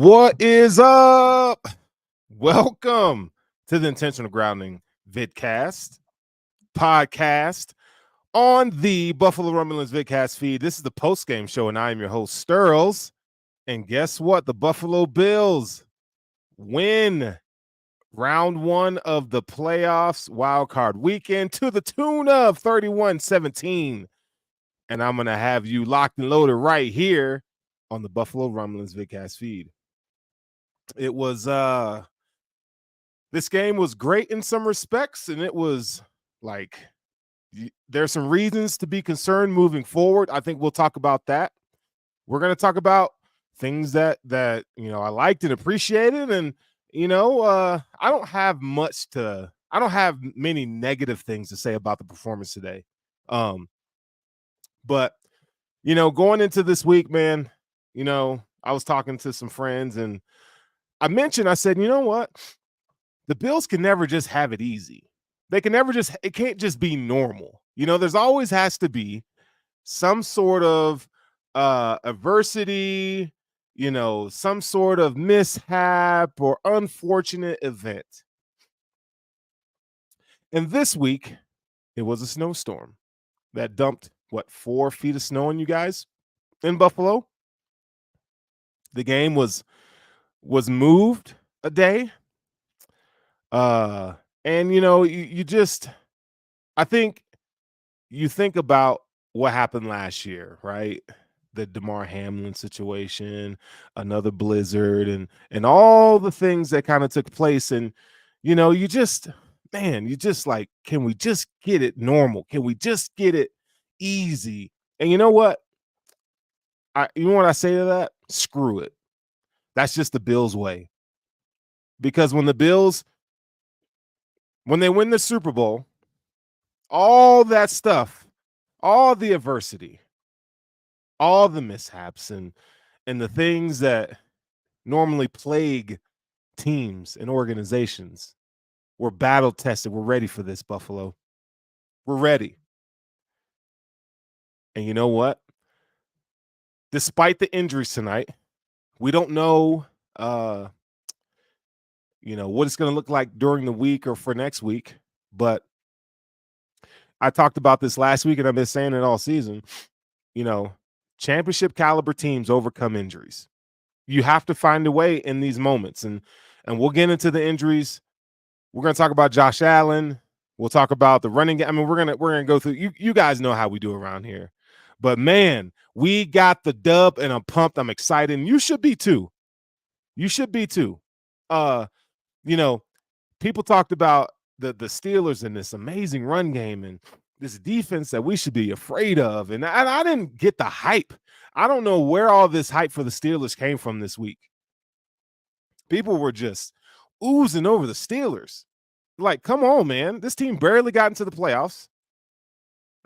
What is up? Welcome to the Intentional Grounding vidcast podcast on the Buffalo Rumblings vidcast feed. This is the post-game show, and I am your host, Sterls. And guess what? The Buffalo Bills win round one of the playoffs wildcard weekend to the tune of 31-17. And I'm going to have you locked and loaded right here on the Buffalo Rumblings vidcast feed. It was this game was great in some respects, and it was like there's some reasons to be concerned moving forward. I think we'll talk about that. We're going to talk about things that I liked and appreciated, and I don't have many negative things to say about the performance today. But going into this week, man, I was talking to some friends, and I said, you know what? The Bills can never just have it easy. It can't just be normal. There's always has to be some sort of adversity, some sort of mishap or unfortunate event. And this week, it was a snowstorm that dumped, 4 feet of snow on you guys in Buffalo. The game was moved a day. And I think you think about what happened last year, right? The DeMar Hamlin situation, another blizzard, and all the things that kind of took place. And you just like, can we just get it normal? Can we just get it easy? And you know what? What I say to that? Screw it. That's just the Bills way. Because when they win the Super Bowl, all that stuff, all the adversity, all the mishaps and the things that normally plague teams and organizations, we're battle tested. We're ready for this, Buffalo. We're ready. And you know what? Despite the injuries tonight, we don't know what it's going to look like during the week or for next week. But I talked about this last week, and I've been saying it all season. Championship caliber teams overcome injuries. You have to find a way in these moments. And we'll get into the injuries. We're going to talk about Josh Allen. We'll talk about the running game. I mean, we're going to go through. You guys know how we do around here. But, man, we got the dub, and I'm pumped. I'm excited. And you should be too. People talked about the Steelers and this amazing run game and this defense that we should be afraid of. And I didn't get the hype. I don't know where all this hype for the Steelers came from this week. People were just oozing over the Steelers. Like, come on, man. This team barely got into the playoffs.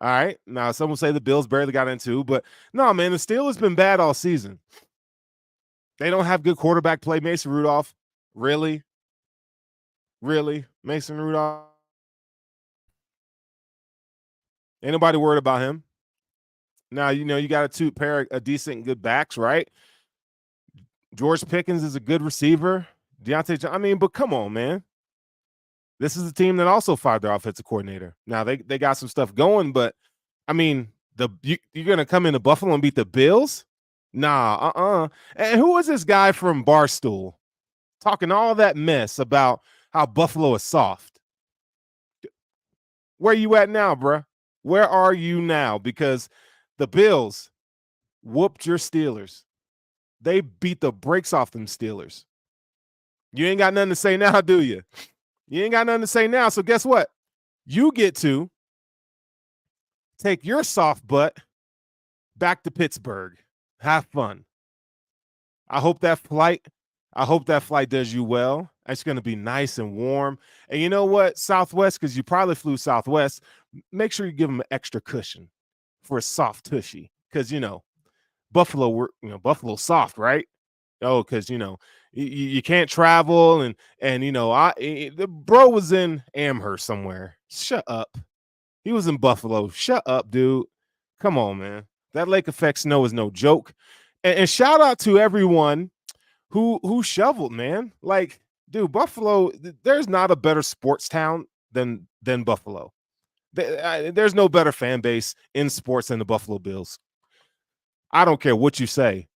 All right. Now, some will say the Bills barely got into, but no, man, the Steelers been bad all season. They don't have good quarterback play. Mason Rudolph, really? Mason Rudolph? Ain't nobody worried about him. Now, you got a pair of decent, good backs, right? George Pickens is a good receiver. But come on, man. This is a team that also fired their offensive coordinator. Now, they got some stuff going, but, you're going to come into Buffalo and beat the Bills? Nah, And who is this guy from Barstool talking all that mess about how Buffalo is soft? Where you at now, bruh? Where are you now? Because the Bills whooped your Steelers. They beat the brakes off them Steelers. You ain't got nothing to say now, do you? You ain't got nothing to say now. So guess what? You get to take your soft butt back to Pittsburgh. Have fun. I hope that flight does you well. It's going to be nice and warm. And you know what, Southwest, because you probably flew Southwest, make sure you give them an extra cushion for a soft tushy. Because, Buffalo's soft, right? Oh, because, you can't travel. And the bro was in Amherst somewhere. Shut up. He was in Buffalo. Shut up, dude. Come on, man. That lake effect snow is no joke. And shout out to everyone who shoveled, man. Like, dude, Buffalo, there's not a better sports town than Buffalo. There's no better fan base in sports than the Buffalo Bills. I don't care what you say.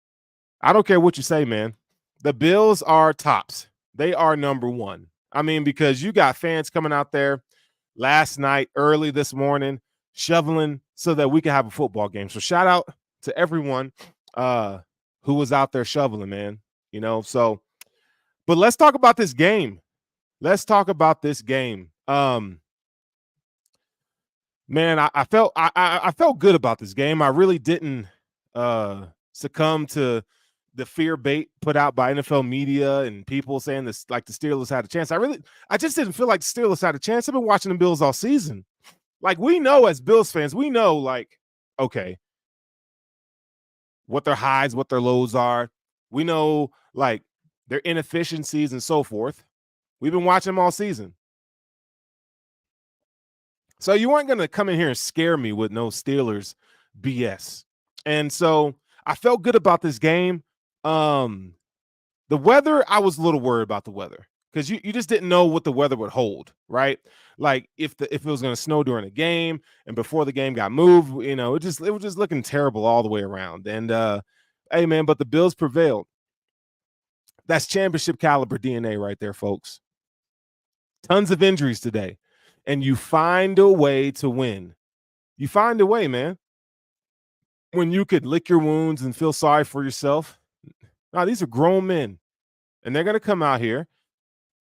I don't care what you say, man. The Bills are tops. They are number one. I mean, because you got fans coming out there last night, early this morning, shoveling so that we can have a football game. So shout out to everyone who was out there shoveling, man. So but let's talk about this game. Let's talk about this game. Man, I felt good about this game. I really didn't succumb to the fear bait put out by NFL media and people saying this, like the Steelers had a chance. I just didn't feel like the Steelers had a chance. I've been watching the Bills all season. Like, we know as Bills fans, we know, like, okay, what their highs, what their lows are. We know, like, their inefficiencies and so forth. We've been watching them all season. So you weren't going to come in here and scare me with no Steelers BS. And so I felt good about this game. The weather, I was a little worried about the weather because you just didn't know what the weather would hold, right? Like if it was going to snow during the game and before the game got moved, it was just looking terrible all the way around. And hey, man, but the Bills prevailed. That's championship caliber DNA right there, folks. Tons of injuries today, and you find a way to win. You find a way, man. When you could lick your wounds and feel sorry for yourself. Now, these are grown men, and they're going to come out here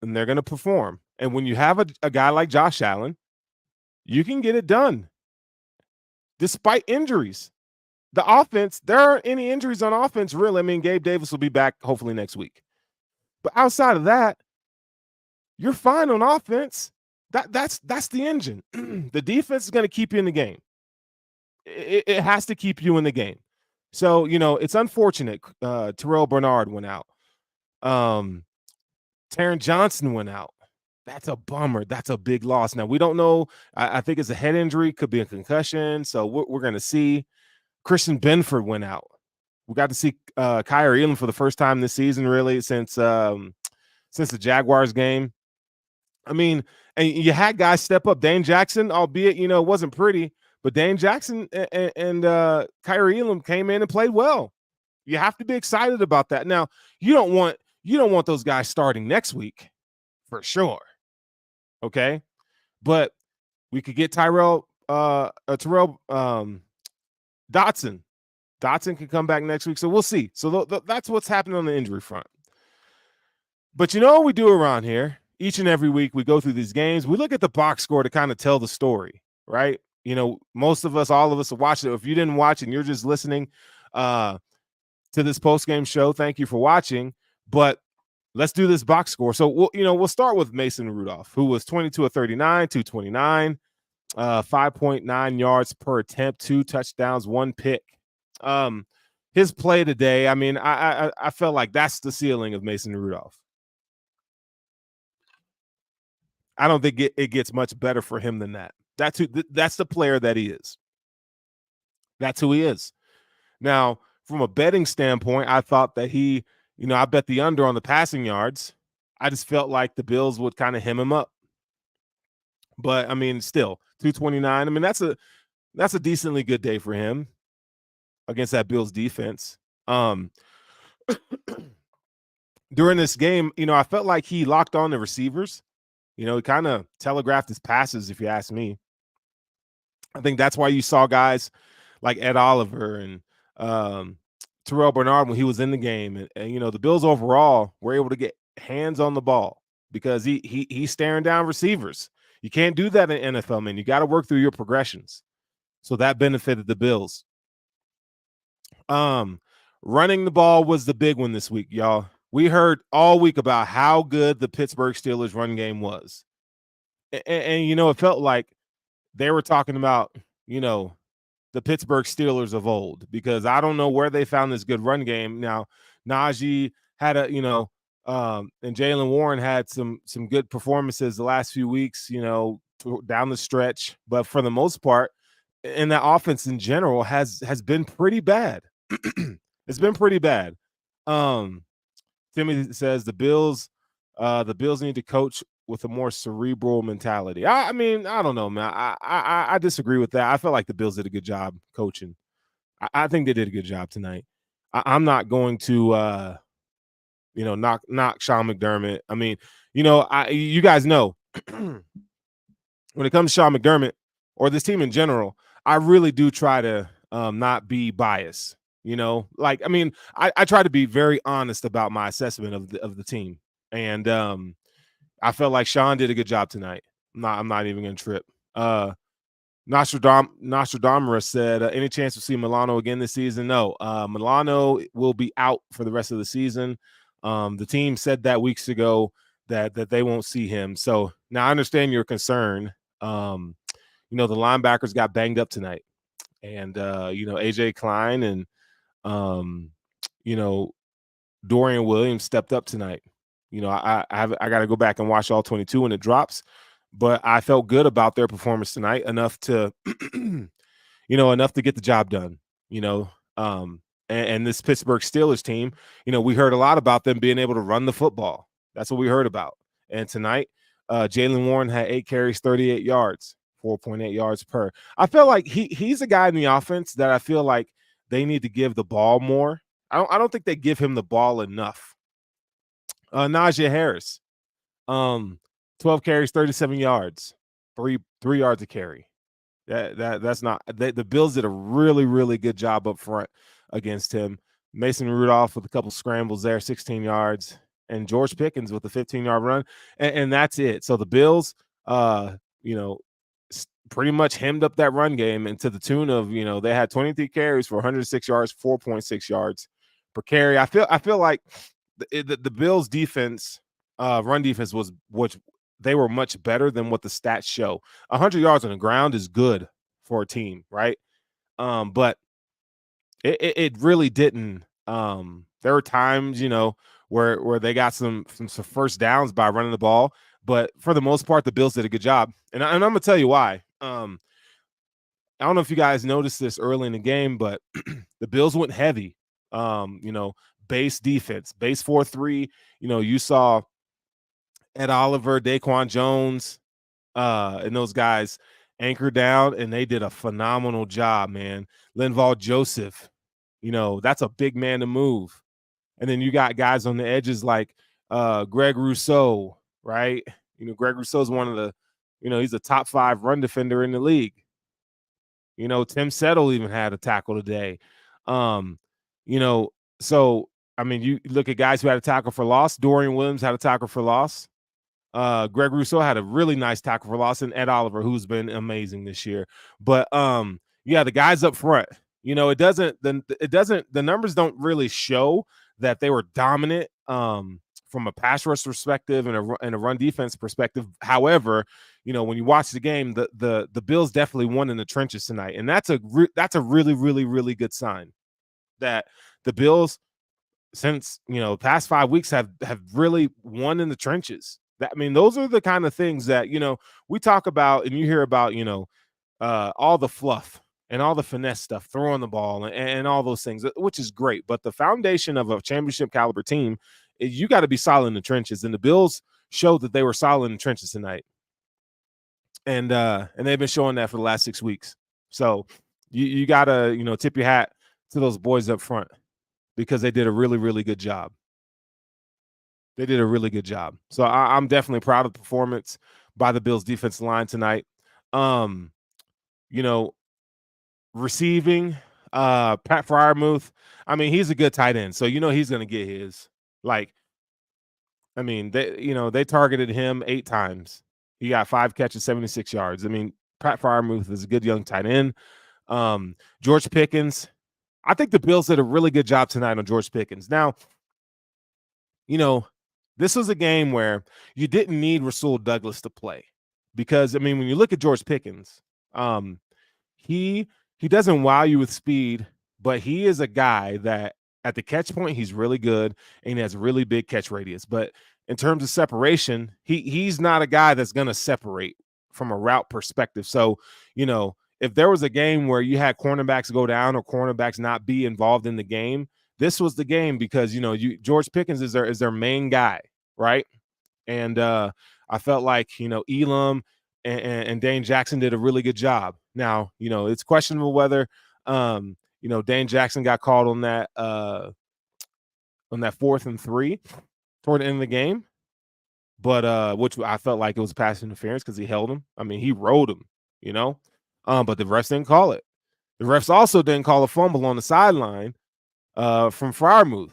and they're going to perform. And when you have a guy like Josh Allen, you can get it done despite injuries. The offense, there aren't any injuries on offense, really. I mean, Gabe Davis will be back hopefully next week. But outside of that, you're fine on offense. That's the engine. The defense is going to keep you in the game. It has to keep you in the game. So, it's unfortunate. Terrell Bernard went out. Taron Johnson went out. That's a bummer. That's a big loss. Now, we don't know. I think it's a head injury. Could be a concussion. So we're going to see. Christian Benford went out. We got to see Kyrie Elam for the first time this season, really, since the Jaguars game. I mean, and you had guys step up. Dane Jackson, albeit, it wasn't pretty, but Dane Jackson and Kyrie Elam came in and played well. You have to be excited about that. Now, you don't want those guys starting next week, for sure. Okay, but we could get Terrell Dotson. Dotson can come back next week, so we'll see. So that's what's happening on the injury front. But what we do around here? Each and every week we go through these games. We look at the box score to kind of tell the story, right? Most of us, all of us, are watching it. If you didn't watch and you're just listening to this post-game show, thank you for watching. But let's do this box score. So we'll start with Mason Rudolph, who was 22 of 39, 229, 5.9 yards per attempt, 2 touchdowns, 1 pick. His play today, I mean, I felt like that's the ceiling of Mason Rudolph. I don't think it gets much better for him than that. That's the player that he is. That's who he is. Now, from a betting standpoint, I thought that I bet the under on the passing yards. I just felt like the Bills would kind of hem him up. But I mean, still 229. I mean, that's a decently good day for him against that Bills defense. During this game, I felt like he locked on the receivers. He kind of telegraphed his passes, if you ask me. I think that's why you saw guys like Ed Oliver and Terrell Bernard when he was in the game. And the Bills overall were able to get hands on the ball because he's staring down receivers. You can't do that in NFL, man. You got to work through your progressions. So that benefited the Bills. Running the ball was the big one this week, y'all. We heard all week about how good the Pittsburgh Steelers run game was. And it felt like they were talking about, the Pittsburgh Steelers of old, because I don't know where they found this good run game. Now, Najee had and Jaylen Warren had some good performances the last few weeks, down the stretch. But for the most part, and that offense in general has been pretty bad. It's been pretty bad. Timmy says the Bills need to coach with a more cerebral mentality. I mean, I don't know, man. I disagree with that. I felt like the Bills did a good job coaching. I think they did a good job tonight. I'm not going to knock Sean McDermott. I mean, you guys know when it comes to Sean McDermott or this team in general, I really do try to not be biased. Like I mean, I try to be very honest about my assessment of the team, and I felt like Sean did a good job tonight. I'm not even gonna trip. Nostradamus said, any chance we'll see Milano again this season? No. Milano will be out for the rest of the season. The team said that weeks ago that they won't see him. So now I understand your concern. The linebackers got banged up tonight. And AJ Klein and you know, Dorian Williams stepped up tonight. I got to go back and watch all 22 when it drops, but I felt good about their performance tonight enough to, enough to get the job done. And this Pittsburgh Steelers team, we heard a lot about them being able to run the football. That's what we heard about. And tonight, Jaylen Warren had 8 carries, 38 yards, 4.8 yards per. I feel like he's a guy in the offense that I feel like they need to give the ball more. I don't think they give him the ball enough. Najee Harris, 12 carries, 37 yards, three yards a carry. That's not the Bills did a really, really good job up front against him. Mason Rudolph with a couple scrambles there, 16 yards, and George Pickens with a 15-yard run, and that's it. So the Bills, pretty much hemmed up that run game, and to the tune of they had 23 carries for 106 yards, 4.6 yards per carry. I feel like the Bills defense, run defense was which they were much better than what the stats show. 100 yards on the ground is good for a team, right? But it really didn't. There were times, where they got some first downs by running the ball, but for the most part, the Bills did a good job. And I'm gonna tell you why. I don't know if you guys noticed this early in the game, but the Bills went heavy. Base defense, base 4-3. You saw Ed Oliver, Daquan Jones, and those guys anchor down, and they did a phenomenal job, man. Linval Joseph, that's a big man to move. And then you got guys on the edges like Greg Rousseau, right? Greg Rousseau is one of the, he's a top 5 run defender in the league. Tim Settle even had a tackle today. So I mean, you look at guys who had a tackle for loss. Dorian Williams had a tackle for loss. Greg Rousseau had a really nice tackle for loss, and Ed Oliver, who's been amazing this year. But the guys up front, the numbers don't really show that they were dominant from a pass rush perspective and a run defense perspective. However, when you watch the game, the Bills definitely won in the trenches tonight, and that's a really, really, really good sign that the Bills, since past 5 weeks, have really won in the trenches. Those are the kind of things that we talk about, and you hear about all the fluff and all the finesse stuff, throwing the ball and all those things, which is great. But the foundation of a championship caliber team, you got to be solid in the trenches, and the Bills showed that they were solid in the trenches tonight, and they've been showing that for the last 6 weeks. So you got to tip your hat to those boys up front, because they did a really, really good job. They did a really good job. So I'm definitely proud of the performance by the Bills defensive line tonight. Receiving, Pat Freiermuth, he's a good tight end, so he's going to get his. They targeted him 8 times. He got 5 catches, 76 yards. Pat Freiermuth is a good young tight end. George Pickens, I think the Bills did a really good job tonight on George Pickens. Now, this was a game where you didn't need Rasul Douglas to play, because when you look at George Pickens, he doesn't wow you with speed, but he is a guy that at the catch point, he's really good, and he has a really big catch radius. But in terms of separation, he's not a guy that's going to separate from a route perspective. So, if there was a game where you had cornerbacks go down or cornerbacks not be involved in the game, this was the game because George Pickens is their main guy, right? And I felt like Elam and Dane Jackson did a really good job. Now it's questionable whether Dane Jackson got called on that 4th and 3 toward the end of the game, but which I felt like it was pass interference because he held him. I mean, he rode him, but the refs didn't call it. The refs also didn't call a fumble on the sideline from Fryermuth.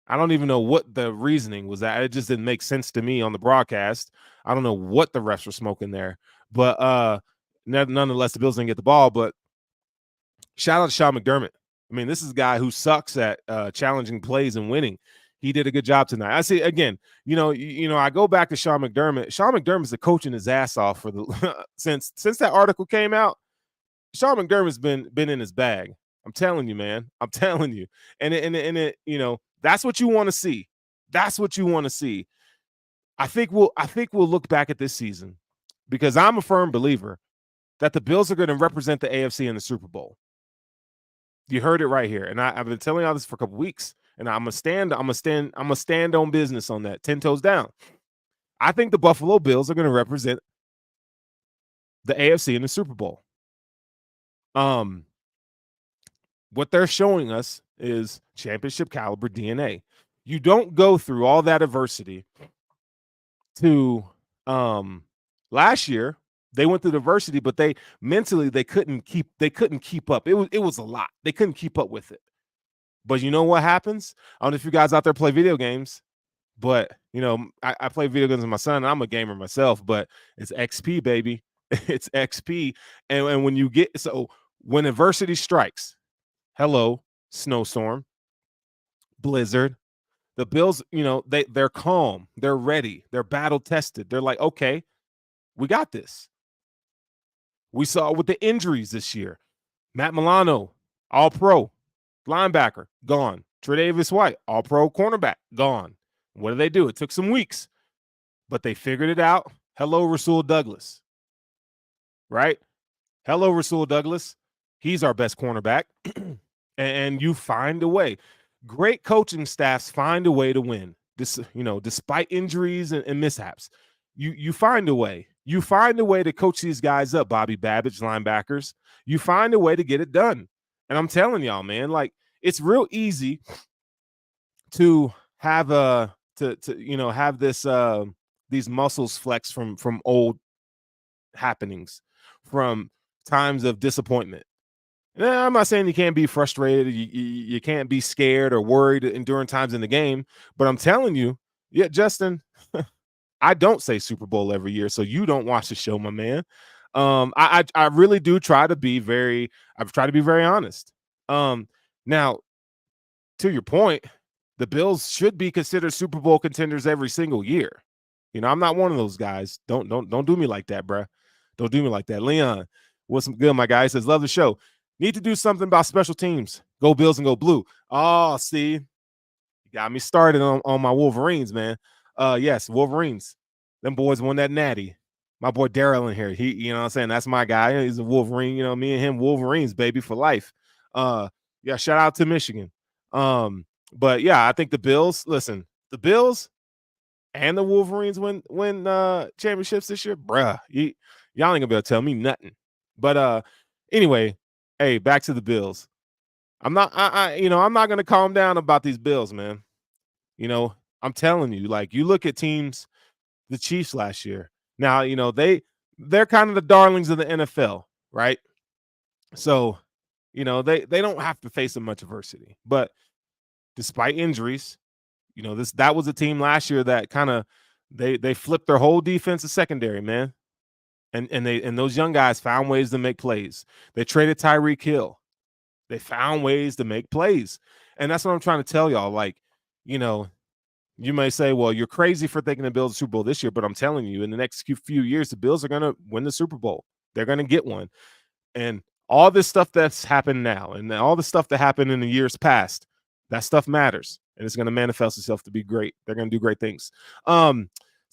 I don't even know what the reasoning was. That it just didn't make sense to me on the broadcast. I don't know what the refs were smoking there, but nonetheless, the Bills didn't get the ball. But shout out to Sean McDermott. I mean, this is a guy who sucks at challenging plays and winning. He did a good job tonight. I see again. I go back to Sean McDermott. Sean McDermott's coaching his ass off for the since that article came out. Sean McDermott's been in his bag. I'm telling you, man. I'm telling you. And it that's what you want to see. That's what you want to see. I think we'll look back at this season because I'm a firm believer that the Bills are going to represent the AFC in the Super Bowl. You heard it right here. And I've been telling y'all this for a couple weeks. And I'm gonna stand on business on that, 10 toes down. I think the Buffalo Bills are going to represent the AFC in the Super Bowl. What they're showing us is championship caliber DNA. You don't go through all that adversity to last year. They went through adversity, but they mentally they couldn't keep up. It was a lot. They couldn't keep up with it. But you know what happens? I don't know if you guys out there play video games, but I play video games with my son. And I'm a gamer myself, but it's XP, baby. It's XP. And when adversity strikes, hello, snowstorm, blizzard, the Bills, they're calm, they're ready, they're battle tested. They're like, okay, we got this. We saw with the injuries this year. Matt Milano, all pro, linebacker, gone. Tre'Davious White, all pro cornerback, gone. What did? It took some weeks, but they figured it out. Hello, Rasul Douglas. Right? Hello, Rasul Douglas. He's our best cornerback. And you find a way. Great coaching staffs find a way to win. Despite injuries and mishaps. You find a way. You find a way to coach these guys up, Bobby Babbage, linebackers. You find a way to get it done. And I'm telling y'all, man, like it's real easy to have have this these muscles flex from old happenings, from times of disappointment. And I'm not saying you can't be frustrated, you can't be scared or worried during times in the game, but I'm telling you, yeah, Justin, I don't say Super Bowl every year, so you don't watch the show, my man. I really do try to be very honest. Now, to your point, the Bills should be considered Super Bowl contenders every single year. I'm not one of those guys. Don't do me like that, bruh. Don't do me like that. Leon, what's good, my guy? He says, love the show. Need to do something about special teams. Go Bills and go blue. Oh, see, you got me started on my Wolverines, man. Yes, Wolverines. Them boys won that natty. My boy Daryl in here. He, what I'm saying? That's my guy. He's a Wolverine. Me and him, Wolverines, baby, for life. Yeah, shout out to Michigan. But yeah, I think the Bills, listen, the Bills and the Wolverines win championships this year, bruh. Y'all ain't gonna be able to tell me nothing. But anyway, hey, back to the Bills. I'm not gonna calm down about these Bills, man. I'm telling you, like you look at teams, the Chiefs last year. Now, they're kind of the darlings of the NFL, right? So, they don't have to face much adversity. But despite injuries, that was a team last year that kind of they flipped their whole defensive secondary, man. And those young guys found ways to make plays. They traded Tyreek Hill. They found ways to make plays. And that's what I'm trying to tell y'all. Like, you may say, well, you're crazy for thinking the Bills are Super Bowl this year, but I'm telling you, in the next few years, the Bills are going to win the Super Bowl. They're going to get one. And all this stuff that's happened now and all the stuff that happened in the years past, that stuff matters. And it's going to manifest itself to be great. They're going to do great things. So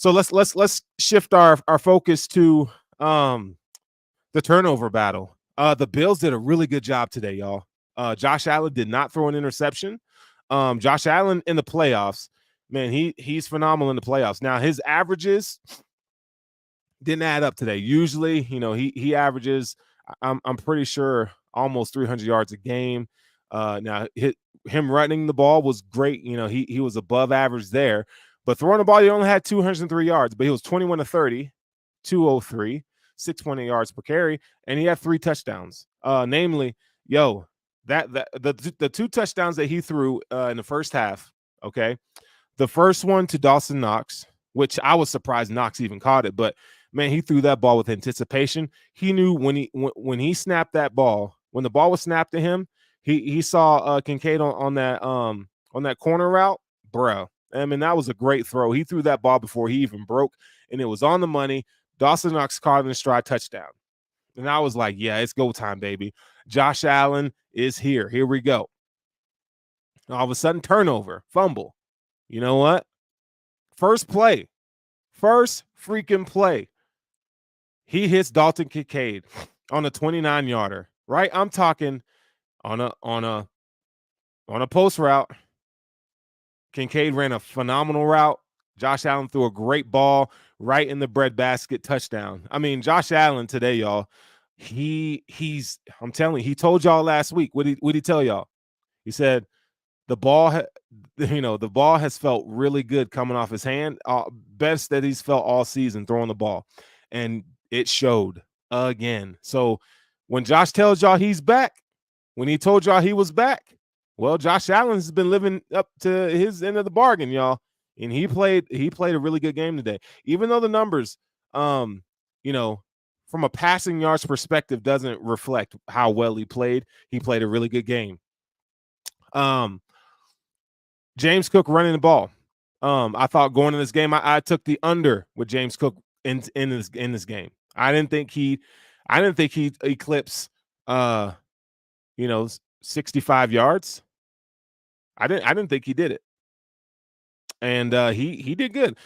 let's shift our focus to the turnover battle. The Bills did a really good job today, y'all. Josh Allen did not throw an interception. Josh Allen in the playoffs, man, he's phenomenal in the playoffs. Now his averages didn't add up today. Usually, he averages, I'm pretty sure, almost 300 yards a game. Now him running the ball was great. He was above average there, but throwing the ball, he only had 203 yards, but he was 21 to 30, 203, 6.8 yards per carry, and he had 3 touchdowns. Namely, the 2 touchdowns that he threw in the first half. Okay, the first one to Dawson Knox, which I was surprised Knox even caught it, but man, he threw that ball with anticipation. He knew when he snapped that ball, when the ball was snapped to him, he saw Kincaid on that corner route, bro. I mean, that was a great throw. He threw that ball before he even broke, and it was on the money. Dawson Knox caught it in stride, touchdown. And I was like, yeah, it's go time, baby. Josh Allen is here. Here we go. All of a sudden, turnover, fumble. You know what? First freaking play. He hits Dalton Kincaid on a 29-yarder, right? I'm talking on a post route. Kincaid ran a phenomenal route. Josh Allen threw a great ball right in the breadbasket, touchdown. I mean, Josh Allen today, y'all, I'm telling you, he told y'all last week. What did he tell y'all? He said the ball has felt really good coming off his hand. Best that he's felt all season throwing the ball. And it showed again. So when Josh tells y'all he's back, when he told y'all he was back, well, Josh Allen has been living up to his end of the bargain, y'all. And he played a really good game today. Even though the numbers, from a passing yards perspective doesn't reflect how well he played a really good game. James Cook running the ball. I thought going in this game, I took the under with James Cook in this game. I didn't think he eclipsed 65 yards. I didn't think he did it. And he did good.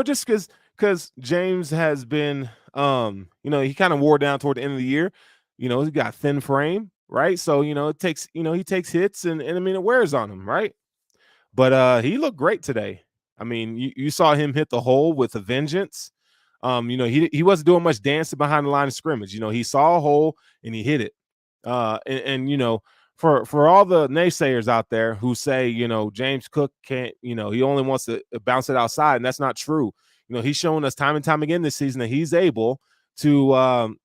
Just because James has been he kind of wore down toward the end of the year. He got thin frame, right? So, it takes, he takes hits and I mean it wears on him, right? But he looked great today. I mean, you saw him hit the hole with a vengeance. He wasn't doing much dancing behind the line of scrimmage. He saw a hole and he hit it. For all the naysayers out there who say, James Cook can't, he only wants to bounce it outside, and that's not true. He's shown us time and time again this season that he's able to,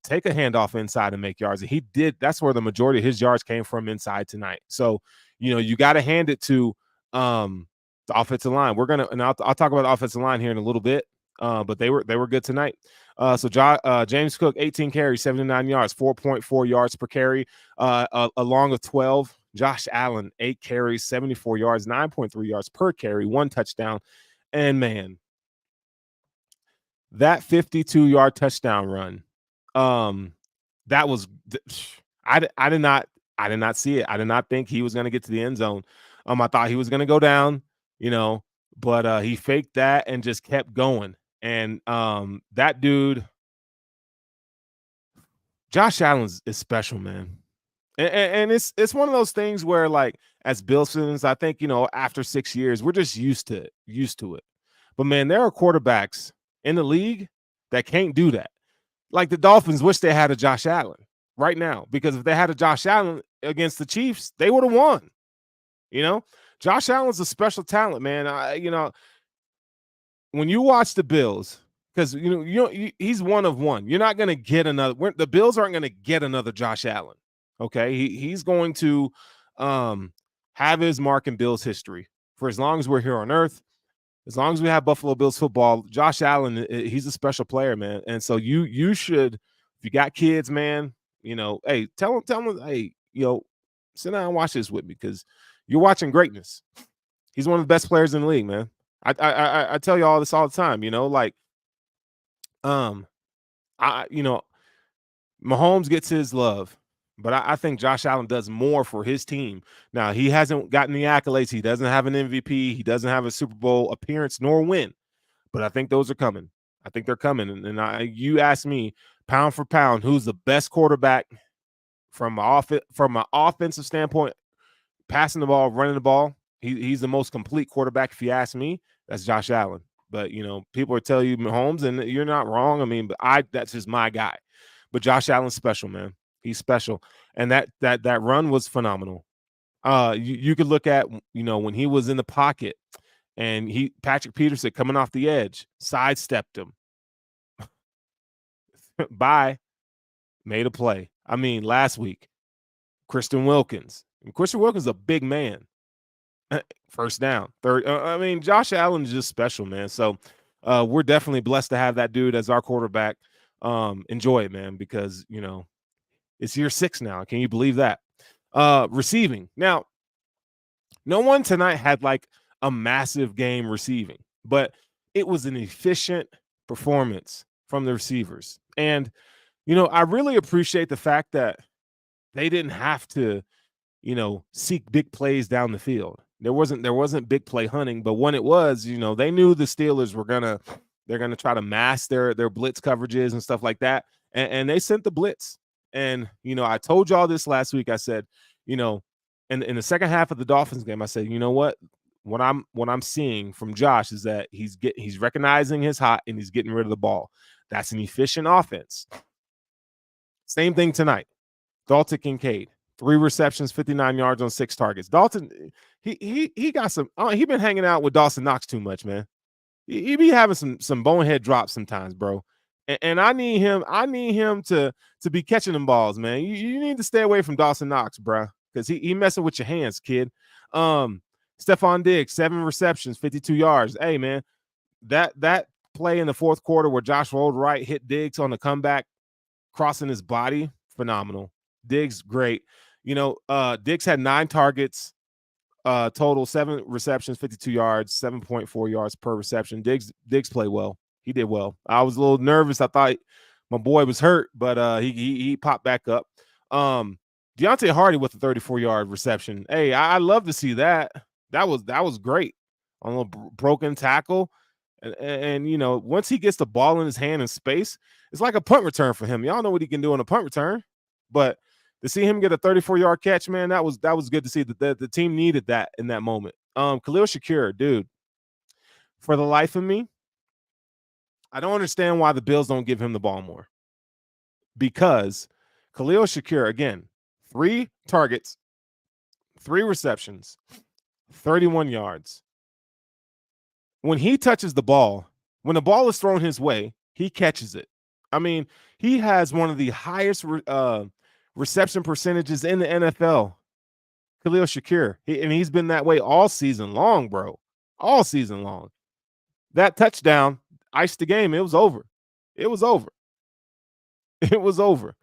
take a handoff inside and make yards. And he did. That's where the majority of his yards came from, inside tonight. So, you got to hand it to the offensive line. I'll talk about the offensive line here in a little bit. But they were good tonight. James Cook, 18 carries, 79 yards, 4.4 yards per carry, along with 12. Josh Allen, 8 carries, 74 yards, 9.3 yards per carry, 1 touchdown. And man, that 52-yard touchdown run, that was I did not see it. I did not think he was going to get to the end zone. I thought he was going to go down, but he faked that and just kept going. And that dude, Josh Allen is special, man. And it's one of those things where, like, as Bills fans, I think, after 6 years, we're just used to it. But man, there are quarterbacks in the league that can't do that. Like the Dolphins wish they had a Josh Allen right now, because if they had a Josh Allen against the Chiefs, they would have won. Josh Allen's a special talent, man. When you watch the Bills, because he's one of one. You're not going to get another. The Bills aren't going to get another Josh Allen. Okay, he's going to have his mark in Bills history for as long as we're here on Earth. As long as we have Buffalo Bills football, Josh Allen, he's a special player, man. And so you should, if you got kids, man, hey, tell them, hey, sit down and watch this with me, because you're watching greatness. He's one of the best players in the league, man. I tell you all this all the time, Mahomes gets his love, but I think Josh Allen does more for his team. Now, he hasn't gotten the accolades. He doesn't have an MVP. He doesn't have a Super Bowl appearance nor win, but I think those are coming. I think they're coming. And you ask me, pound for pound, who's the best quarterback from an offensive standpoint, passing the ball, running the ball. He's the most complete quarterback, if you ask me. That's Josh Allen. But people are telling you Mahomes, and you're not wrong. I mean, but that's just my guy. But Josh Allen's special, man. He's special, and that run was phenomenal. You could look at when he was in the pocket, and Patrick Peterson coming off the edge, sidestepped him. Bye, made a play. I mean, last week, Christian Wilkins. Christian Wilkins is a big man. First down, third. I mean, Josh Allen is just special, man. So we're definitely blessed to have that dude as our quarterback. Enjoy it, man, because it's year 6 now. Can you believe that? Receiving. Now, no one tonight had like a massive game receiving, but it was an efficient performance from the receivers. And I really appreciate the fact that they didn't have to seek big plays down the field. There wasn't big play hunting, but when it was, they knew the Steelers they're gonna try to mask their blitz coverages and stuff like that, and they sent the blitz. And I told y'all this last week. I said, in the second half of the Dolphins game, I said, you know what I'm seeing from Josh is that he's recognizing his hot and he's getting rid of the ball. That's an efficient offense. Same thing tonight. Dalton Kincaid. 3 receptions, 59 yards on 6 targets. Dalton, he got some. He been hanging out with Dawson Knox too much, man. He be having some bonehead drops sometimes, bro. And I need him. I need him to be catching them balls, man. You need to stay away from Dawson Knox, bro, because he messing with your hands, kid. Stephon Diggs, 7 receptions, 52 yards. Hey, man, that play in the fourth quarter where Josh rolled right, hit Diggs on the comeback, crossing his body, phenomenal. Diggs, great. Diggs had 9 targets, total 7 receptions, 52 yards, 7.4 yards per reception. Diggs played well. He did well. I was a little nervous. I thought my boy was hurt, but he popped back up. Deontay Hardy with a 34-yard reception. Hey, I love to see that. That was great on a little broken tackle. And once he gets the ball in his hand in space, it's like a punt return for him. Y'all know what he can do on a punt return, but to see him get a 34-yard catch, man, that was good to see. That the team needed that in that moment. Khalil Shakir, dude, for the life of me, I don't understand why the Bills don't give him the ball more. Because Khalil Shakir, again, 3 targets, 3 receptions, 31 yards. When he touches the ball, when the ball is thrown his way, he catches it. I mean, he has one of the highest reception percentages in the NFL. Khalil Shakir. And he's been that way all season long, bro. All season long. That touchdown iced the game. It was over. It was over. It was over.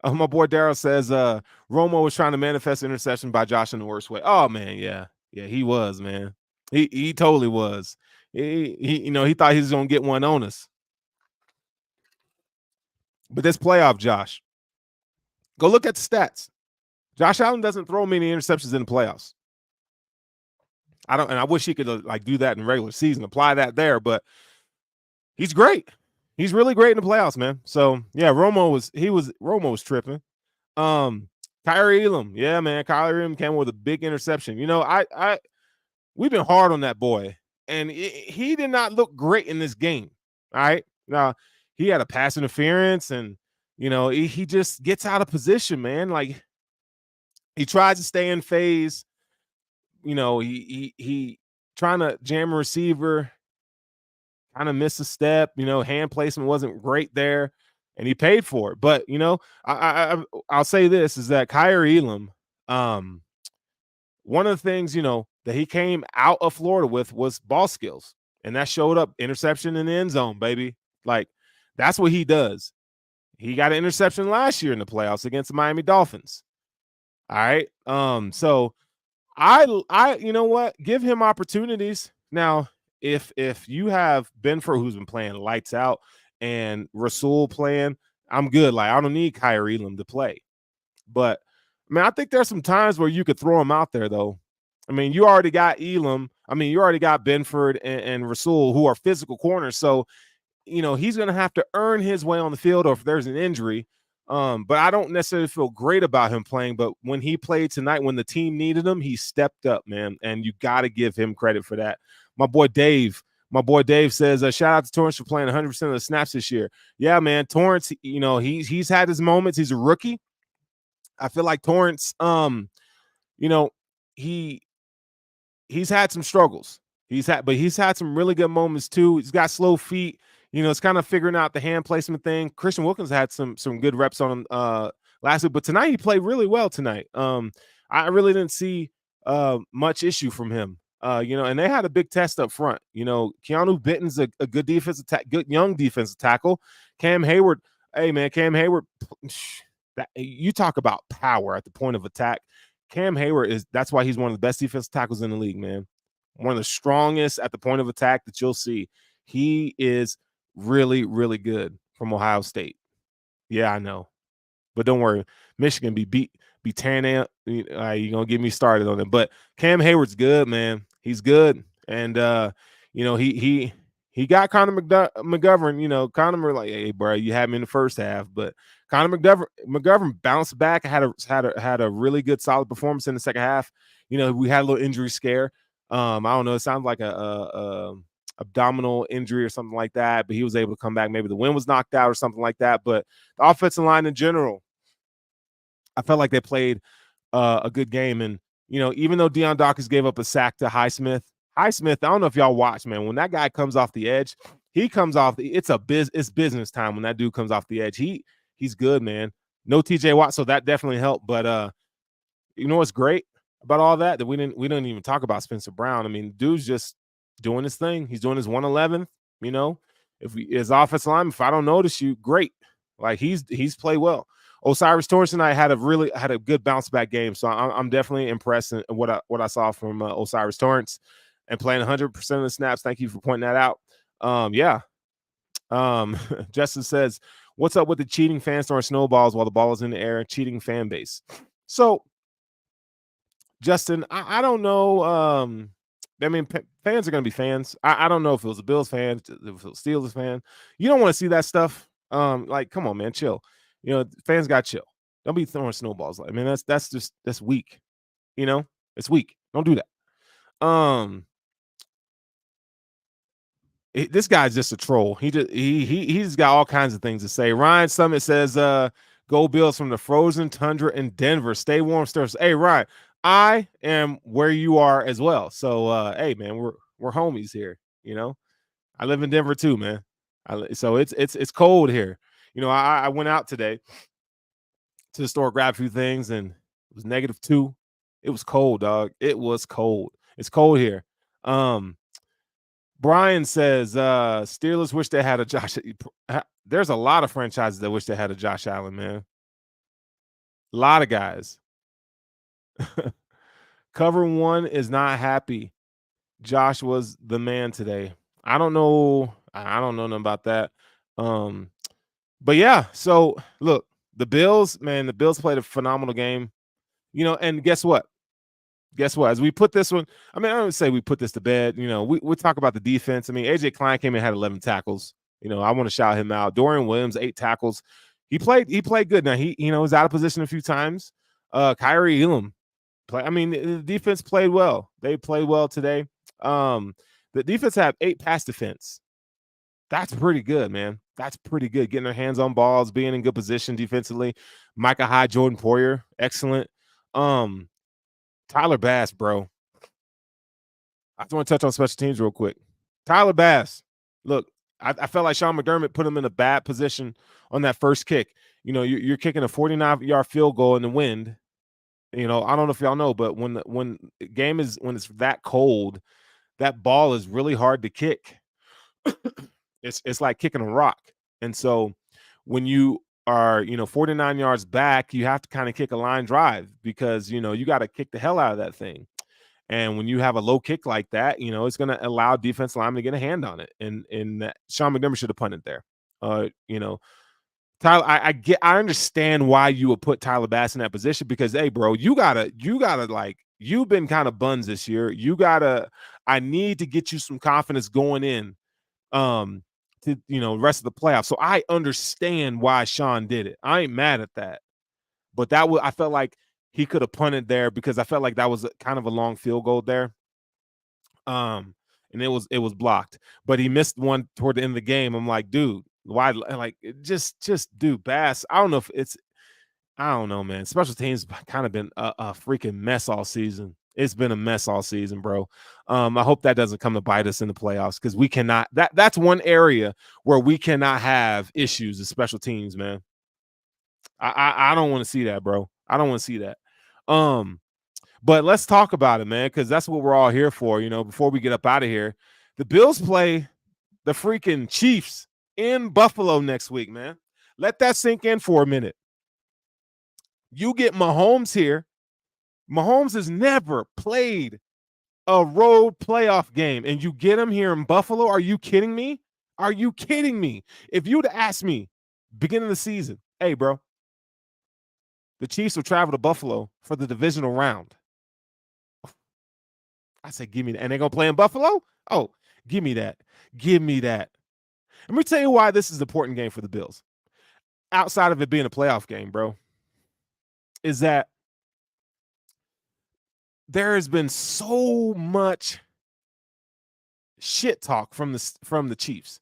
My boy Daryl says Romo was trying to manifest interception by Josh in the worst way. Oh, man, yeah. Yeah, he was, man. He totally was. He thought he was going to get one on us. But this playoff, Josh, go look at the stats. Josh Allen doesn't throw many interceptions in the playoffs. I wish he could do that in regular season, apply that there, but he's great. He's really great in the playoffs, man. So yeah, Romo was tripping. Kyrie Elam, yeah, man. Kyrie Elam came with a big interception. We've been hard on that boy, and he did not look great in this game. All right, now he had a pass interference, and he just gets out of position, man. Like he tries to stay in phase. He trying to jam a receiver, kind of missed a step. Hand placement wasn't great there, and he paid for it. But I'll say this is that Kyrie Elam, one of the things that he came out of Florida with was ball skills, and that showed up. Interception in the end zone, baby. Like that's what he does. He got an interception last year in the playoffs against the Miami Dolphins. All right. So I you know what? Give him opportunities. Now, if you have Benford who's been playing lights out and Rasul playing, I'm good. Like I don't need Kyrie Elam to play. But I think there's some times where you could throw him out there though. I mean, you already got Elam. I mean, you already got Benford and Rasul who are physical corners. So, he's going to have to earn his way on the field, or if there's an injury, But I don't necessarily feel great about him playing. But when he played tonight, when the team needed him, he stepped up, man. And you got to give him credit for that. My boy Dave says, shout out to Torrance for playing 100% of the snaps this year. Yeah, man. Torrance, he's had his moments. He's a rookie. I feel like Torrance, you know, he he's had some struggles. He's had some really good moments too. He's got slow feet. It's kind of figuring out the hand placement thing. Christian Wilkins had some good reps on him last week, but tonight he played really well tonight. I really didn't see much issue from him. And they had a big test up front. Keanu Benton's a good good young defensive tackle. Cam Hayward, hey man, Cam Hayward, that you talk about power at the point of attack. Cam Hayward that's why he's one of the best defensive tackles in the league, man. One of the strongest at the point of attack that you'll see. He is really, really good from Ohio State. Yeah, I know. But don't worry. Michigan be tearing out. You're gonna get me started on it. But Cam Hayward's good, man. He's good. And he got Connor McGovern. Connor like, hey, bro, you had me in the first half, but Connor McGovern bounced back, had a really good solid performance in the second half. We had a little injury scare. I don't know. It sounds like a abdominal injury or something like that, but he was able to come back. Maybe the wind was knocked out or something like that. But the offensive line in general, I felt like they played a good game. And, even though Deion Dawkins gave up a sack to Highsmith, I don't know if y'all watch, man, when that guy comes off the edge, he comes off it's business time when that dude comes off the edge. He's good, man. No TJ Watt, so that definitely helped. But what's great about all that we didn't even talk about Spencer Brown. I mean, dude's just doing his thing. He's doing his 111th. If his offensive line, if I don't notice you, great. Like he's played well. Osiris Torrance and I had a good bounce back game, so I'm definitely impressed in what I saw from Osiris Torrance and playing 100% of the snaps. Thank you for pointing that out. Yeah. Justin says, "What's up with the cheating fans throwing snowballs while the ball is in the air? Cheating fan base." So, Justin, I don't know. I mean, fans are going to be fans. I don't know if it was a Bills fan, if it was a Steelers fan. You don't want to see that stuff. Come on, man, chill. Fans got chill. Don't be throwing snowballs. I mean, that's weak. It's weak. Don't do that. This guy's just a troll. He's got all kinds of things to say. Ryan Summit says, "Go Bills from the frozen tundra in Denver. Stay warm, stirs." Hey, Ryan, I am where you are as well. So, hey, man, we're homies here. I live in Denver too, man. So it's cold here. I went out today to the store, grabbed a few things, and it was -2. It was cold, dog. It was cold. It's cold here. Brian says, Steelers wish they had a Josh. There's a lot of franchises that wish they had a Josh Allen, man. A lot of guys. Cover one is not happy. Josh was the man today. I don't know nothing about that. But yeah, so look, the Bills played a phenomenal game. And guess what? As we put this one, I mean, I don't say we put this to bed. We talk about the defense. I mean, AJ Klein came in and had 11 tackles. I want to shout him out. Dorian Williams, 8 tackles. He played good. Now he was out of position a few times. Kyrie Elam the defense played well. They played well today. The defense had 8 pass defense. That's pretty good, man. That's pretty good. Getting their hands on balls, being in good position defensively. Micah Hyde, Jordan Poyer, excellent. Tyler Bass, bro. I just want to touch on special teams real quick. Tyler Bass, look, I felt like Sean McDermott put him in a bad position on that first kick. You're kicking a 49-yard field goal in the wind. I don't know if y'all know, but when it's that cold, that ball is really hard to kick. It's like kicking a rock. And so when you are 49 yards back, you have to kind of kick a line drive because you got to kick the hell out of that thing. And when you have a low kick like that, it's going to allow defense lineman to get a hand on it. And Sean McDermott should have punted there. Tyler, I understand why you would put Tyler Bass in that position because, hey, bro, you gotta you've been kind of buns this year. I need to get you some confidence going in to to the rest of the playoffs. So I understand why Sean did it. I ain't mad at that. But I felt like he could have punted there because I felt like that was kind of a long field goal there. And it was blocked. But he missed one toward the end of the game. I'm like, dude, why? Like, just dude, Bass. I don't know, man. Special teams kind of been a freaking mess all season. It's been a mess all season, bro. I hope that doesn't come to bite us in the playoffs because we cannot. That's one area where we cannot have issues as special teams, man. I don't want to see that, bro. I don't want to see that. But let's talk about it, man, because that's what we're all here for. Before we get up out of here, the Bills play the freaking Chiefs in Buffalo next week, man. Let that sink in for a minute. You get Mahomes here. Mahomes has never played a road playoff game, and you get him here in Buffalo. Are you kidding me? Are you kidding me? If you'd asked me beginning of the season, hey, bro, the Chiefs will travel to Buffalo for the divisional round. I said, give me that. And they're going to play in Buffalo? Oh, give me that. Give me that. Let me tell you why this is an important game for the Bills. Outside of it being a playoff game, bro, is that there has been so much shit talk from the Chiefs,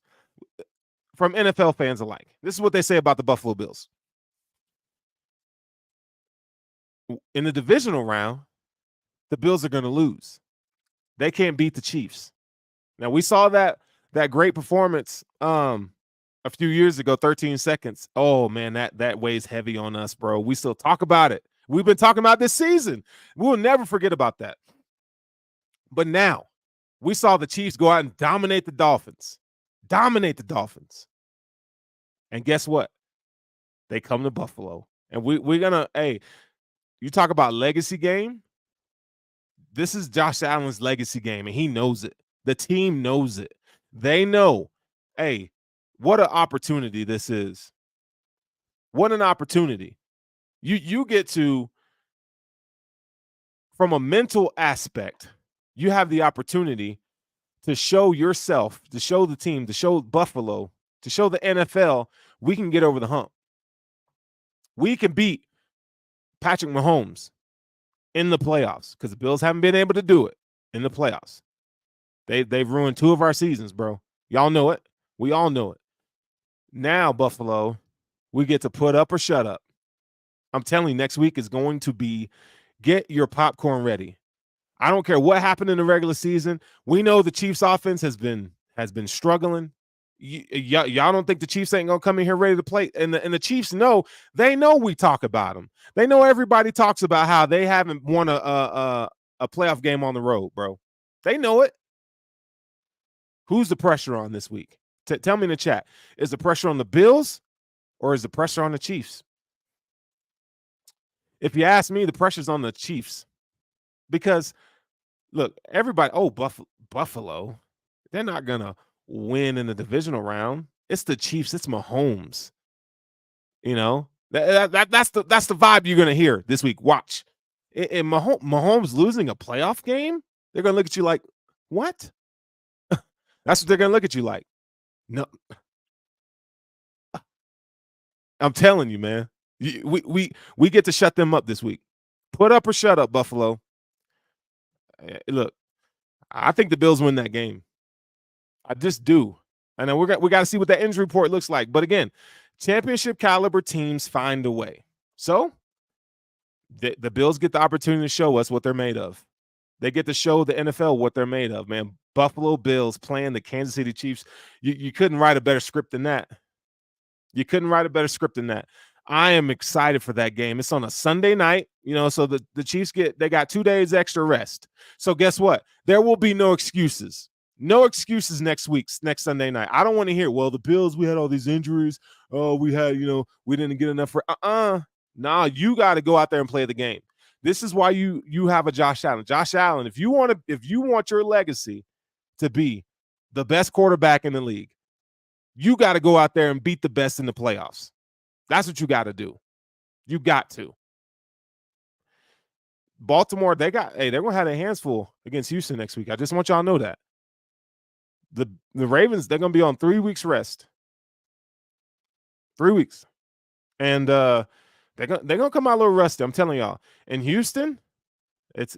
from NFL fans alike. This is what they say about the Buffalo Bills. In the divisional round, the Bills are going to lose. They can't beat the Chiefs. Now, we saw that great performance a few years ago, 13 seconds. Oh, man, that weighs heavy on us, bro. We still talk about it. We've been talking about this season. We will never forget about that. But now, we saw the Chiefs go out and dominate the Dolphins. Dominate the Dolphins. And guess what? They come to Buffalo. And we're going to, hey, you talk about legacy game. This is Josh Allen's legacy game, and he knows it. The team knows it. They know, hey, what an opportunity this is. What an opportunity. You get to, from a mental aspect, you have the opportunity to show yourself, to show the team, to show Buffalo, to show the NFL, we can get over the hump. We can beat Patrick Mahomes in the playoffs because the Bills haven't been able to do it in the playoffs. They've ruined 2 of our seasons, bro. Y'all know it. We all know it. Now, Buffalo, we get to put up or shut up. I'm telling you, next week is going to be get your popcorn ready. I don't care what happened in the regular season. We know the Chiefs offense has been struggling. Y'all don't think the Chiefs ain't gonna come in here ready to play? And the Chiefs know, they know we talk about them. They know everybody talks about how they haven't won a playoff game on the road, bro. They know it. Who's the pressure on this week? Tell me in the chat. Is the pressure on the Bills or is the pressure on the Chiefs? If you ask me, the pressure's on the Chiefs. Because, look, everybody, Buffalo, they're not going to win in the divisional round. It's the Chiefs. It's Mahomes. That's the vibe you're going to hear this week. Watch. And Mahomes losing a playoff game, they're going to look at you like, what? That's what they're going to look at you like. No. I'm telling you, man. We get to shut them up this week. Put up or shut up, Buffalo. Look, I think the Bills win that game. I just do. I know we got to see what that injury report looks like. But again, championship caliber teams find a way. So the Bills get the opportunity to show us what they're made of. They get to show the NFL what they're made of, man. Buffalo Bills playing the Kansas City Chiefs. You couldn't write a better script than that. You couldn't write a better script than that. I am excited for that game. It's on a Sunday night, so the Chiefs they got 2 days extra rest. So guess what? There will be no excuses. No excuses next Sunday night. I don't want to hear, well, the Bills, we had all these injuries. Oh, we had, we didn't get enough for Nah, you got to go out there and play the game. This is why you have a Josh Allen. Josh Allen, if you want your legacy to be the best quarterback in the league, you got to go out there and beat the best in the playoffs. That's what you got to do. You got to. Baltimore, they're going to have their hands full against Houston next week. I just want y'all to know that. The Ravens, they're gonna be on 3 weeks rest. 3 weeks. And they're gonna come out a little rusty. I'm telling y'all. In Houston,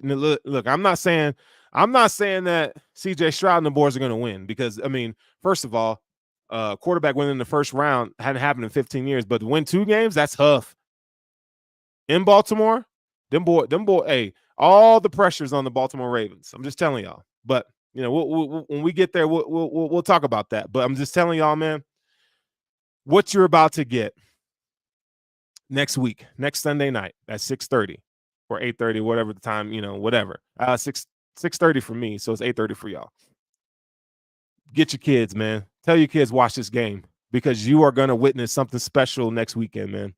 look, I'm not saying that CJ Stroud and the boys are gonna win, because I mean, first of all, quarterback winning in the first round hadn't happened in 15 years, but to win 2 games, that's tough. In Baltimore, them boy, hey, all the pressure's on the Baltimore Ravens. I'm just telling y'all. But you know, when we get there, we'll talk about that. But I'm just telling y'all, man, what you're about to get next week, next Sunday night at 6:30 or 8:30, whatever the time, you know, whatever. 6:30 for me, so it's 8:30 for y'all. Get your kids, man. Tell your kids watch this game, because you are gonna witness something special next weekend, man.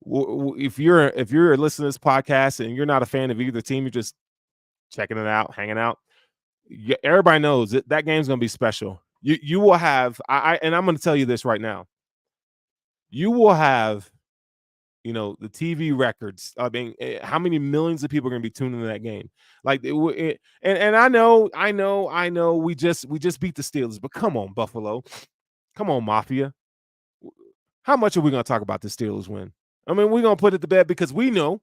If you're listening to this podcast and you're not a fan of either team, you're just checking it out, hanging out. Everybody knows that game's gonna be special. You will have and I'm gonna tell you this right now. You will have, you know, the TV records. I mean, how many millions of people are going to be tuning into that game? Like, and I know, we just beat the Steelers, but come on, Buffalo, come on, Mafia. How much are we going to talk about the Steelers win? I mean, we're going to put it to bed, because we know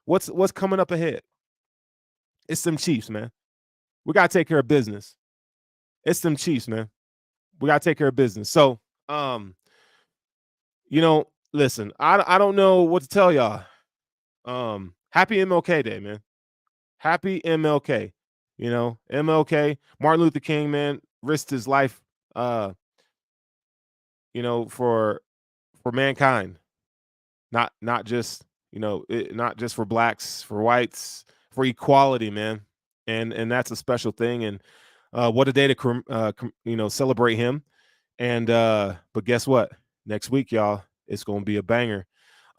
what's coming up ahead. It's them Chiefs, man. We got to take care of business. It's them Chiefs, man. We got to take care of business. So, you know, listen, I don't know what to tell y'all. Happy MLK Day, man. Happy MLK. You know, MLK, Martin Luther King, man, risked his life, you know, for mankind. Not just, you know, not just for blacks, for whites, for equality, man. And that's a special thing. And what a day to you know, celebrate him. And but guess what? Next week, y'all, it's gonna be a banger.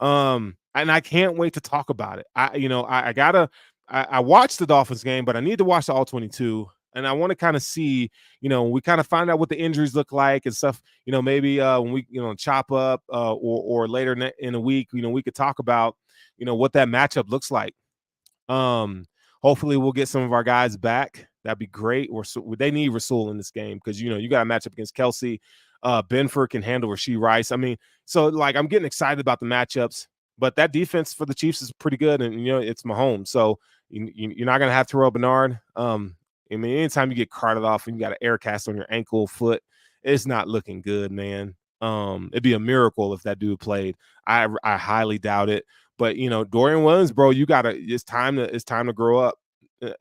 And I can't wait to talk about it. I watched the Dolphins game, but I need to watch the all 22. And I want to kind of see, you know, we kind of find out what the injuries look like and stuff, you know, maybe when we, you know, chop up or later in a week, you know, we could talk about, you know, what that matchup looks like. Hopefully we'll get some of our guys back. That'd be great. They need Rasul in this game, because, you know, you got a matchup against Kelsey. Benford can handle Rashee Rice. I mean, so like, I'm getting excited about the matchups, but that defense for the Chiefs is pretty good, and you know, it's Mahomes, so you're not gonna have Terrell Bernard. I mean, anytime you get carted off and you got an air cast on your ankle, foot, it's not looking good, man. It'd be a miracle if that dude played. I highly doubt it. But you know, Dorian Williams, bro, it's time to grow up.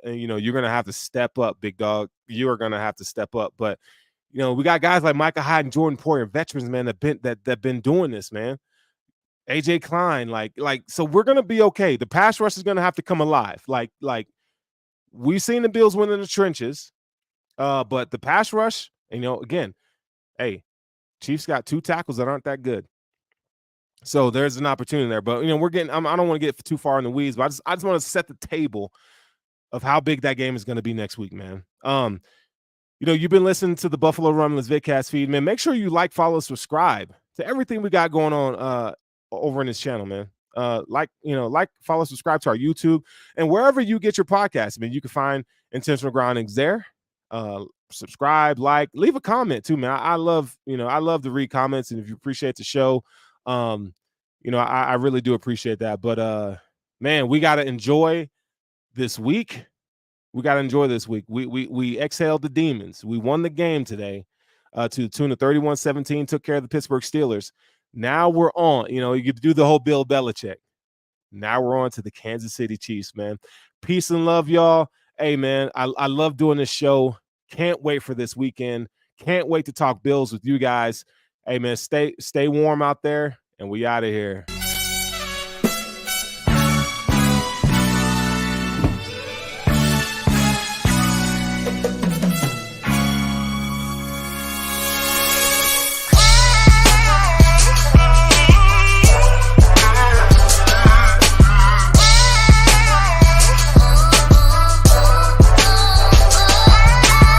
And you know, you're gonna have to step up, big dog. You are gonna have to step up. But you know, we got guys like Micah Hyde and Jordan Poyer, veterans, man, that been doing this, man. AJ Klein, like, so we're gonna be okay. The pass rush is gonna have to come alive. Like we've seen the Bills win in the trenches, but the pass rush, you know, again, hey, Chiefs got 2 tackles that aren't that good. So there's an opportunity there. But you know, I don't want to get too far in the weeds, but I just want to set the table of how big that game is going to be next week, man. You know, you've been listening to the Buffalo Rumblings vidcast feed, man. Make sure you like, follow, subscribe to everything we got going on over in this channel, man. Like, follow, subscribe to our YouTube, and wherever you get your podcast. I mean, you can find Intentional Groundings there. Subscribe, like, leave a comment too, man. I love to read comments, and if you appreciate the show, I really do appreciate that. But man, we got to enjoy this week. We exhaled the demons. We won the game today to the tune of 31-17, took care of the Pittsburgh Steelers. Now we're on, you do the whole Bill Belichick. Now we're on to the Kansas City Chiefs, man. Peace and love, y'all. Hey, man, I love doing this show. Can't wait for this weekend. Can't wait to talk Bills with you guys. Hey, man, stay warm out there, and we out of here.